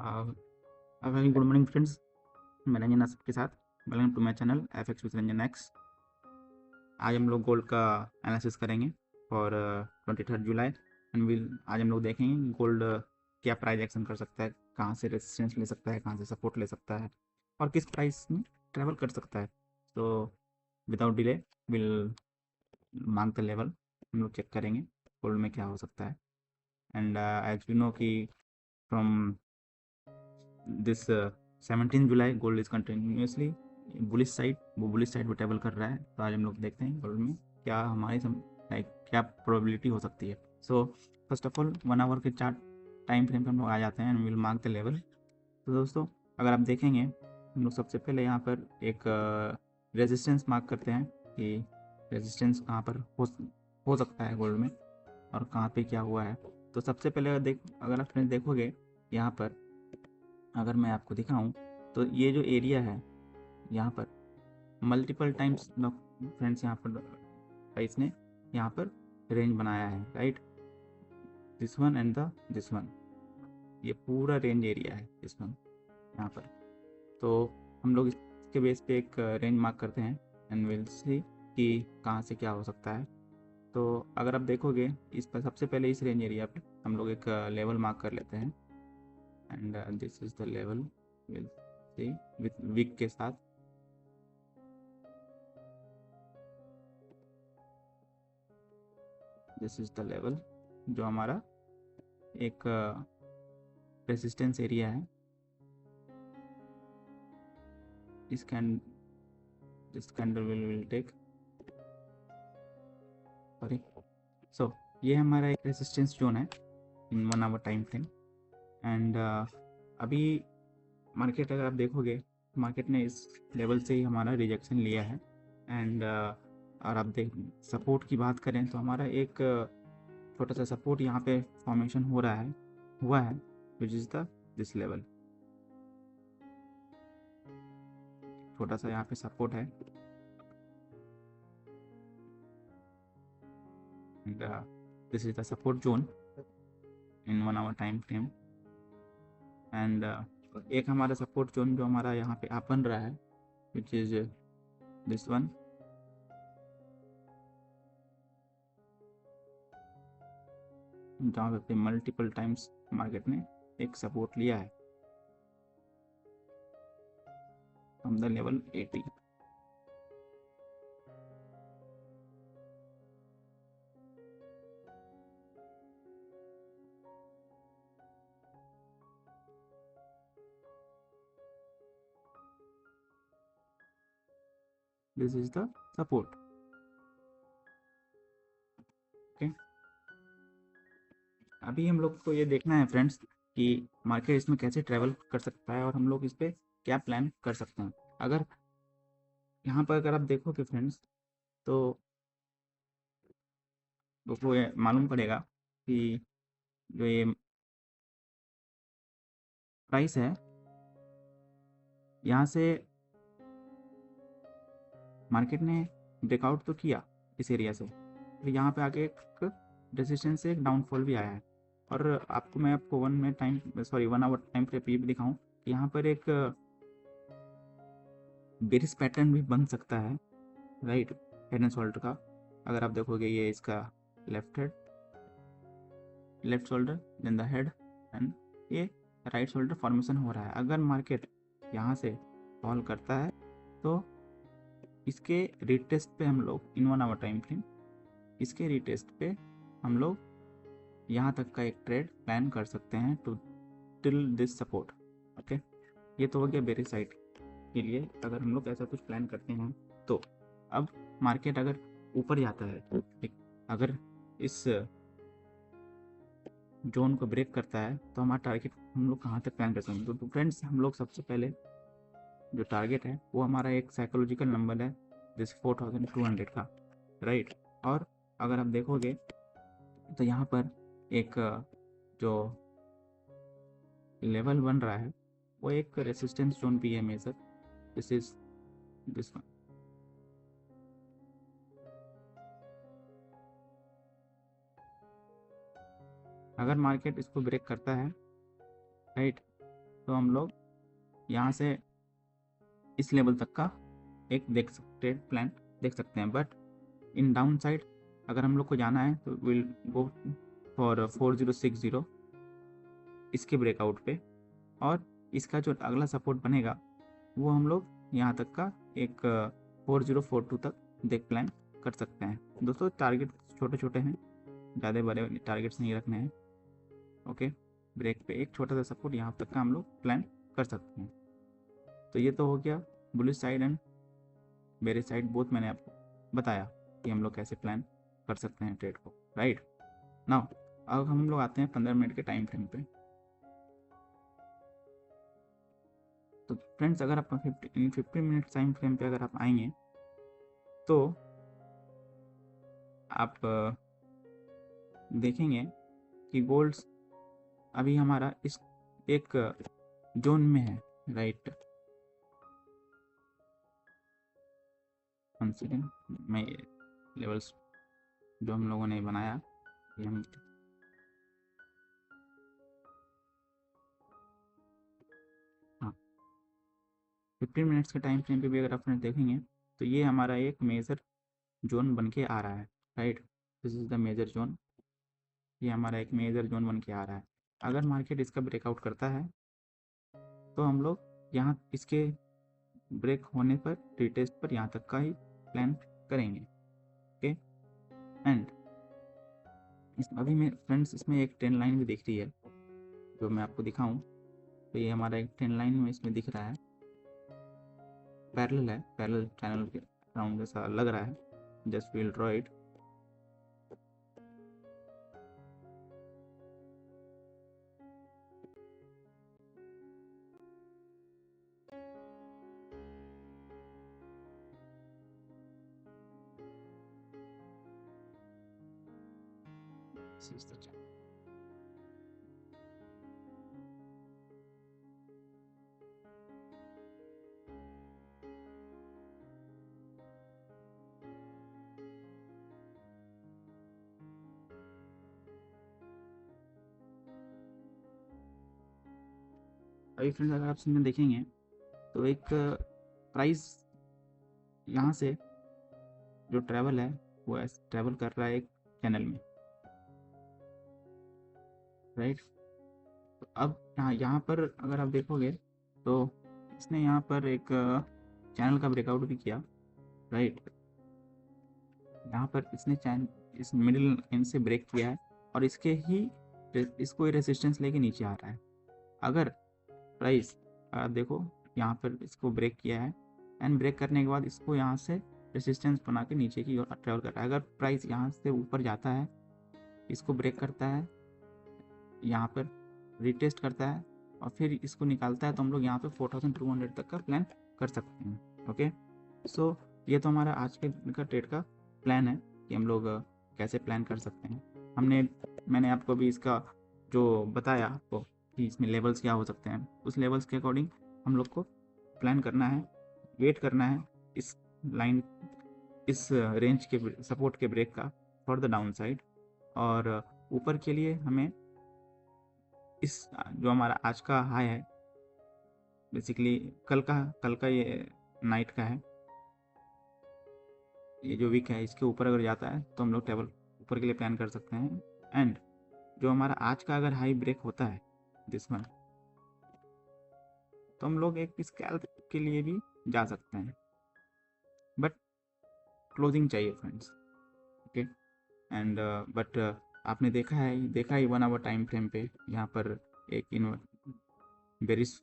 Very good morning friends. मैं रंजन सबके साथ welcome to my channel F X with Ranjan X. आज हम लोग गोल्ड का एनालिसिस करेंगे फॉर 23 जुलाई एंड विल आज हम लोग देखेंगे गोल्ड क्या प्राइस एक्शन कर सकता है, कहाँ से रेजिस्टेंस ले सकता है, कहाँ से सपोर्ट ले सकता है और किस प्राइस में ट्रैवल कर सकता है। तो without delay will mark the level. हम लोग चेक करेंगे गोल्ड में क्या हो सकता है। एंड एज यू नो कि from this 17 July gold is continuously bullish side, वो बुलिश साइड पे ट्रेवल कर रहा है। तो आज हम लोग देखते हैं गोल्ड में क्या हमारी लाइक क्या प्रोबेबिलिटी हो सकती है। So first of all 1 hour के चार्ट टाइम फ्रेम पे हम लोग आ जाते हैं and will mark the level. तो दोस्तों अगर आप देखेंगे हम लोग सबसे पहले यहाँ पर एक रेजिस्टेंस मार्क करते हैं कि रेजिस्टेंस कहाँ पर हो सकता है गोल्ड में और कहाँ पे क्या हुआ है। तो सबसे पहले अगर आप फ्रेंड्स देखोगे यहाँ पर, अगर मैं आपको दिखाऊं तो ये जो एरिया है यहाँ पर मल्टीपल टाइम्स फ्रेंड्स यहाँ पर प्राइस ने यहाँ पर रेंज बनाया है, right. This one and the this one, ये पूरा रेंज एरिया है दिस वन यहाँ पर। तो हम लोग इसके बेस पे एक रेंज मार्क करते हैं एंड विल सी कि कहाँ से क्या हो सकता है। तो अगर आप देखोगे इस पर सबसे पहले इस रेंज एरिया पे हम लोग एक लेवल मार्क कर लेते हैं and this is the level will see with week के साथ। दिस इज द लेवल जो हमारा एक रेजिस्टेंस एरिया है। This candle will take sorry. So ये हमारा एक रेजिस्टेंस जोन है in 1 hour time frame. And अभी मार्केट अगर आप देखोगे मार्केट ने इस लेवल से ही हमारा रिजेक्शन लिया है। एंड और आप देख सपोर्ट की बात करें तो हमारा एक छोटा सा सपोर्ट यहाँ पे फॉर्मेशन हुआ है which is the this level. छोटा सा यहाँ पे सपोर्ट है and this is the support zone in 1 hour time frame. And एक हमारा सपोर्ट जोन जो हमारा यहाँ पे आप बन रहा है विच इज दिस वन। जहाँ पे मल्टीपल टाइम्स मार्केट ने एक सपोर्ट लिया है from the level 80। This is the support, okay. अभी हम लोग को ये देखना है फ्रेंड्स कि मार्केट इसमें कैसे ट्रेवल कर सकता है और हम लोग इस पर क्या प्लान कर सकते हैं। अगर यहाँ पर अगर आप देखोगे फ्रेंड्स तो आपको ये मालूम पड़ेगा कि जो ये प्राइस है यहाँ से मार्केट ने ब्रेकआउट तो किया इस एरिया से, फिर यहाँ पे आके एक रेजिस्टेंस से एक डाउनफॉल भी आया है। और मैं आपको 1 आवर टाइम फ्रेम पे भी दिखाऊं कि यहाँ पर एक बेरिश पैटर्न भी बन सकता है, राइट। हेड एंड शोल्डर का अगर आप देखोगे ये इसका left shoulder then the head and ये राइट शोल्डर फॉर्मेशन हो रहा है। अगर मार्केट यहाँ से फॉल करता है तो इसके रीटेस्ट पे हम लोग इन 1 आवर टाइम फ्रेम इसके रीटेस्ट पे हम लोग यहाँ तक का एक ट्रेड प्लान कर सकते हैं to till this support, okay. ये तो हो गया बेरिश साइड के लिए अगर हम लोग ऐसा कुछ प्लान करते हैं। तो अब मार्केट अगर ऊपर जाता है, ठीक, अगर इस जोन को ब्रेक करता है तो हमारा टारगेट हम लोग कहाँ तक प्लान कर सकते हैं। तो फ्रेंड्स हम लोग सबसे पहले जो टारगेट है वो हमारा एक साइकोलॉजिकल नंबर है जिस 4200 का, राइट। और अगर आप देखोगे तो यहाँ पर एक जो लेवल बन रहा है वो एक रेसिस्टेंस जोन भी है major, this is this one. अगर मार्केट इसको ब्रेक करता है, राइट, तो हम लोग यहाँ से इस लेवल तक का एक प्लान देख सकते हैं। बट इन डाउन साइड अगर हम लोग को जाना है तो विल गो फॉर 4060 इसके ब्रेकआउट पे, और इसका जो अगला सपोर्ट बनेगा वो हम लोग यहाँ तक का एक 4042 तक देख प्लान कर सकते हैं। दोस्तों टारगेट छोटे छोटे हैं, ज़्यादा बड़े टारगेट्स नहीं रखने हैं। ओके, ब्रेक पे एक छोटा सा सपोर्ट यहाँ तक का हम लोग प्लान कर सकते हैं। तो ये तो हो गया bullish side and bearish side, both मैंने आपको बताया कि हम लोग कैसे प्लान कर सकते हैं ट्रेड को, राइट। नाउ अब हम लोग आते हैं 15 मिनट के टाइम फ्रेम पे। तो फ्रेंड्स अगर आप 15 मिनट टाइम फ्रेम पे अगर आप आएंगे तो आप देखेंगे कि गोल्ड अभी हमारा इस एक जोन में है, राइट। वन सेकेंड, मैं लेवल्स जो हम लोगों ने बनाया ये हम हाँ 15 मिनट्स के टाइम फ्रेम पे भी अगर आप देखेंगे तो ये हमारा एक मेजर जोन बन के आ रहा है, right. This is the major zone, ये हमारा एक मेजर जोन बन के आ रहा है। अगर मार्केट इसका ब्रेकआउट करता है तो हम लोग यहाँ इसके ब्रेक होने पर रीटेस्ट पर यहाँ तक का ही प्लान करेंगे। ओके, एंड अभी मैं फ्रेंड्स इसमें एक ट्रेंड लाइन भी दिख रही है जो मैं आपको दिखाऊं। तो ये हमारा एक ट्रेंड लाइन में इसमें दिख रहा है, पैरेलल है, पैरेलल चैनल के राउंड जैसा लग रहा है। Just will draw it. अभी फ्रेंड्स अगर आप इसमें देखेंगे तो एक प्राइस यहाँ से जो ट्रैवल है वो ट्रैवल कर रहा है एक चैनल में, राइट। तो अब यहाँ पर अगर आप देखोगे तो इसने यहाँ पर एक चैनल का ब्रेकआउट भी किया, राइट। यहाँ पर इसने चैन इस मिडिल एंड से ब्रेक किया है और इसको रेसिस्टेंस लेके नीचे आ रहा है। अगर प्राइस आप देखो यहाँ पर इसको ब्रेक किया है एंड ब्रेक करने के बाद इसको यहाँ से रेसिस्टेंस बना के नीचे की ओर ट्रेवल कर रहा है। अगर प्राइस यहाँ से ऊपर जाता है, इसको ब्रेक करता है, यहाँ पर रिटेस्ट करता है और फिर इसको निकालता है, तो हम लोग यहाँ पे 4200 तक का प्लान कर सकते हैं। ओके, सो ये तो हमारा आज के का ट्रेड का प्लान है कि हम लोग कैसे प्लान कर सकते हैं। मैंने आपको भी इसका जो बताया आपको कि इसमें लेवल्स क्या हो सकते हैं, उस लेवल्स के अकॉर्डिंग हम लोग को प्लान करना है, वेट करना है इस लाइन, इस रेंज के सपोर्ट के ब्रेक का फॉर द डाउन साइड। और ऊपर के लिए हमें इस जो हमारा आज का हाई है, बेसिकली कल का ये नाइट का है, ये जो वीक है इसके ऊपर अगर जाता है तो हम लोग टेबल ऊपर के लिए प्लान कर सकते हैं। एंड जो हमारा आज का अगर हाई ब्रेक होता है दिस वन, तो हम लोग एक स्कैल्प के लिए भी जा सकते हैं, बट क्लोजिंग चाहिए फ्रेंड्स। ओके, एंड बट आपने देखा ही 1 आवर टाइम फ्रेम पे यहाँ पर एक बेरिश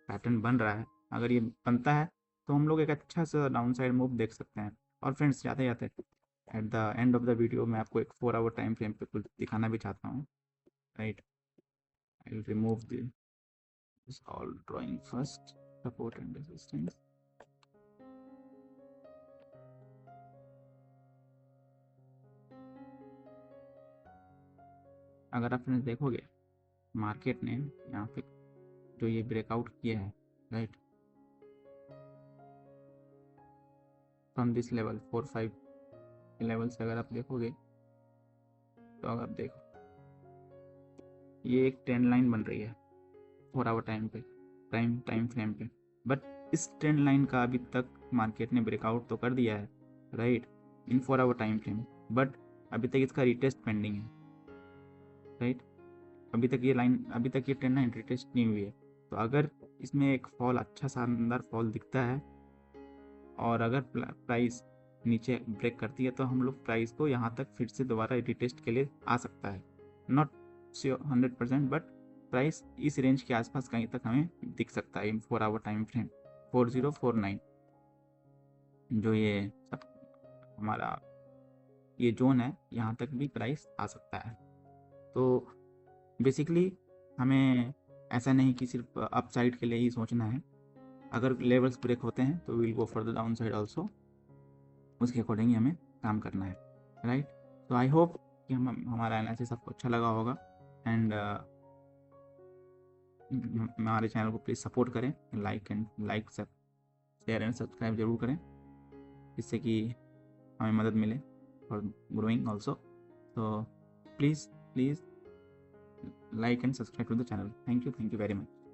पैटर्न बन रहा है। अगर ये बनता है तो हम लोग एक अच्छा सा डाउन साइड मूव देख सकते हैं। और फ्रेंड्स जाते जाते at the end of the video मैं आपको एक 4 आवर टाइम फ्रेम पे कुछ दिखाना भी चाहता हूँ, right. I will remove this all drawing first, support and resistance. अगर आप फ्रेंड्स देखोगे मार्केट ने यहाँ पे जो ये ब्रेकआउट किया है, right, from this level 4-5 level से अगर आप देखोगे तो अगर देखो ये एक ट्रेंड लाइन बन रही है 4 आवर टाइम पे, टाइम फ्रेम पे, बट इस ट्रेंड लाइन का अभी तक मार्केट ने ब्रेकआउट तो कर दिया है, right, in 4 hour time frame, but अभी तक इसका रिटेस्ट पेंडिंग है, राइट। अभी तक ये ट्रेंड लाइन रिटेस्ट नहीं हुई है। तो अगर इसमें एक फॉल, अच्छा शानदार फॉल दिखता है और अगर प्राइस नीचे ब्रेक करती है तो हम लोग प्राइस को यहाँ तक फिर से दोबारा रिटेस्ट के लिए आ सकता है। नॉट 100%, बट प्राइस इस रेंज के आसपास कहीं तक हमें दिख सकता है इन 4 आवर टाइम फ्रेम, 4049 जो ये सब हमारा ये जोन है, यहाँ तक भी प्राइस आ सकता है। तो बेसिकली हमें ऐसा नहीं कि सिर्फ अप साइड के लिए ही सोचना है, अगर लेवल्स ब्रेक होते हैं तो will go for the down side also, उसके अकॉर्डिंग ही हमें काम करना है, राइट। तो आई होप कि हमारा एनालिसिस आपको अच्छा लगा होगा, एंड हमारे चैनल को प्लीज़ सपोर्ट करें, लाइक शेयर एंड सब्सक्राइब जरूर करें, जिससे कि हमें मदद मिले फॉर ग्रोइंग ऑल्सो। तो please like and subscribe to the channel. Thank you very much.